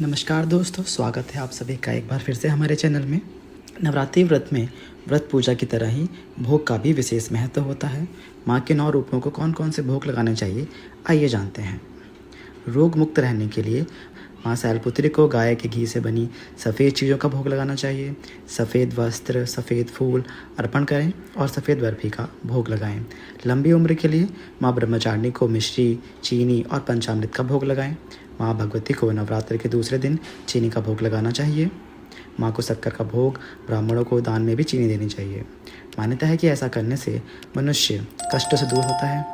नमस्कार दोस्तों, स्वागत है आप सभी का एक बार फिर से हमारे चैनल में। नवरात्रि व्रत में व्रत पूजा की तरह ही भोग का भी विशेष महत्व होता है। माँ के 9 रूपों को कौन कौन से भोग लगाने चाहिए, आइए जानते हैं। रोग मुक्त रहने के लिए माँ शैलपुत्री को गाय के घी से बनी सफ़ेद चीज़ों का भोग लगाना चाहिए। सफ़ेद वस्त्र, सफ़ेद फूल अर्पण करें और सफ़ेद बर्फ़ी का भोग लगाएं। लंबी उम्र के लिए माँ ब्रह्मचारिणी को मिश्री, चीनी और पंचामृत का भोग लगाएं। माँ भगवती को नवरात्र के दूसरे दिन चीनी का भोग लगाना चाहिए। माँ को शक्कर का भोग, ब्राह्मणों को दान में भी चीनी देनी चाहिए। मान्यता है कि ऐसा करने से मनुष्य कष्ट से दूर होता है।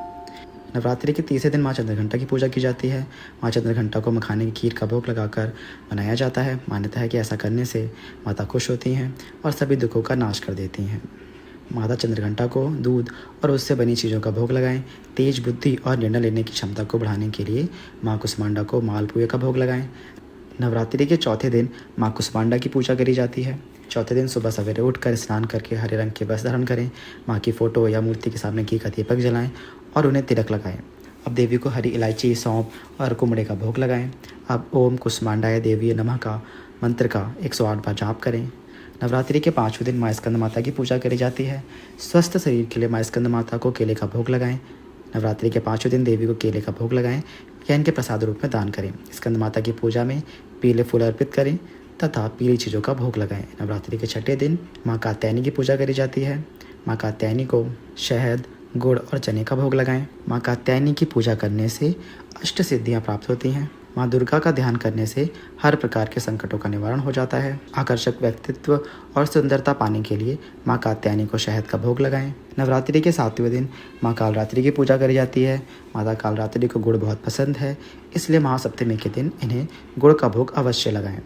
नवरात्रि के तीसरे दिन माँ चंद्रघंटा की पूजा की जाती है। माँ चंद्रघंटा को मखाने की खीर का भोग लगाकर बनाया जाता है। मान्यता है कि ऐसा करने से माता खुश होती हैं और सभी दुखों का नाश कर देती हैं। माता चंद्रघंटा को दूध और उससे बनी चीज़ों का भोग लगाएं। तेज बुद्धि और निर्णय लेने की क्षमता को बढ़ाने के लिए माँ कुष्मांडा को मालपुए का भोग लगाएं। नवरात्रि के चौथे दिन माँ कुष्मांडा की पूजा करी जाती है। चौथे दिन सुबह सवेरे उठकर स्नान करके हरे रंग के वस्त्र धारण करें। माँ की फ़ोटो या मूर्ति के सामने घी का दीपक जलाएं और उन्हें तिलक लगाएं। अब देवी को हरी इलायची, सौंफ और कुमड़े का भोग लगाएं। अब ओम कुष्मांडाय देवी नमः का मंत्र का 108 बार जाप करें। नवरात्रि के 5वें दिन माँ स्कंद माता की पूजा करी जाती है। स्वस्थ शरीर के लिए माँ स्कंद माता को केले का भोग लगाएं। नवरात्रि के 5वें दिन देवी को केले का भोग लगाएं या इनके प्रसाद रूप में दान करें। स्कंद माता की पूजा में पीले फूल अर्पित करें तथा पीली चीज़ों का भोग लगाएं। नवरात्रि के 6ठे दिन माँ कात्यायनी की पूजा करी जाती है। माँ कात्यायनी को शहद, गुड़ और चने का भोग लगाएं। माँ कात्यायनी की पूजा करने से अष्ट सिद्धियाँ प्राप्त होती हैं। माँ दुर्गा का ध्यान करने से हर प्रकार के संकटों का निवारण हो जाता है। आकर्षक व्यक्तित्व और सुंदरता पाने के लिए माँ कात्यायनी को शहद का भोग लगाएं। नवरात्रि के 7वें दिन माँ कालरात्रि की पूजा करी जाती है। माता कालरात्रि को गुड़ बहुत पसंद है, इसलिए महासप्तमी के दिन इन्हें गुड़ का भोग अवश्य लगाएं।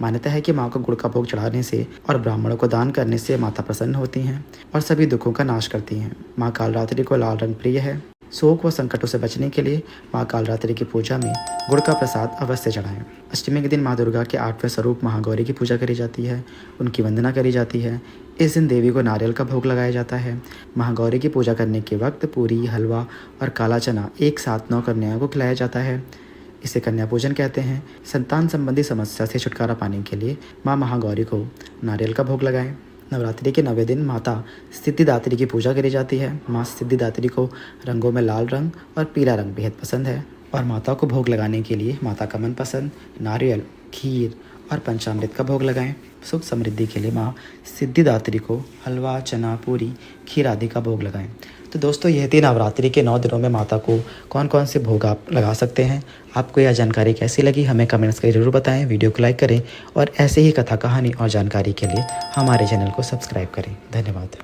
मान्यता है कि माँ को गुड़ का भोग चढ़ाने से और ब्राह्मणों को दान करने से माता प्रसन्न होती हैं और सभी दुखों का नाश करती हैं। माँ कालरात्रि को लाल रंग प्रिय है। शोक व संकटों से बचने के लिए माँ कालरात्रि की पूजा में गुड़ का प्रसाद अवश्य चढ़ाएं। अष्टमी के दिन माँ दुर्गा के 8वें स्वरूप महागौरी की पूजा करी जाती है। उनकी वंदना करी जाती है। इस दिन देवी को नारियल का भोग लगाया जाता है। महागौरी की पूजा करने के वक्त पूरी, हलवा और काला चना एक साथ 9 कन्याओं को खिलाया जाता है। इसे कन्या पूजन कहते हैं। संतान संबंधी समस्या से छुटकारा पाने के लिए माँ महागौरी को नारियल का भोग लगाएं। नवरात्रि के 9वें दिन माता सिद्धिदात्री की पूजा करी जाती है। माँ सिद्धिदात्री को रंगों में लाल रंग और पीला रंग बेहद पसंद है और माता को भोग लगाने के लिए माता का मनपसंद नारियल, खीर और पंचामृत का भोग लगाएं। सुख समृद्धि के लिए माँ सिद्धिदात्री को हलवा, चना, पूरी, खीर आदि का भोग लगाएं। तो दोस्तों, यह थी नवरात्रि के 9 दिनों में माता को कौन कौन से भोग आप लगा सकते हैं। आपको यह जानकारी कैसी लगी, हमें कमेंट्स करके ज़रूर बताएं। वीडियो को लाइक करें और ऐसे ही कथा, कहानी और जानकारी के लिए हमारे चैनल को सब्सक्राइब करें। धन्यवाद।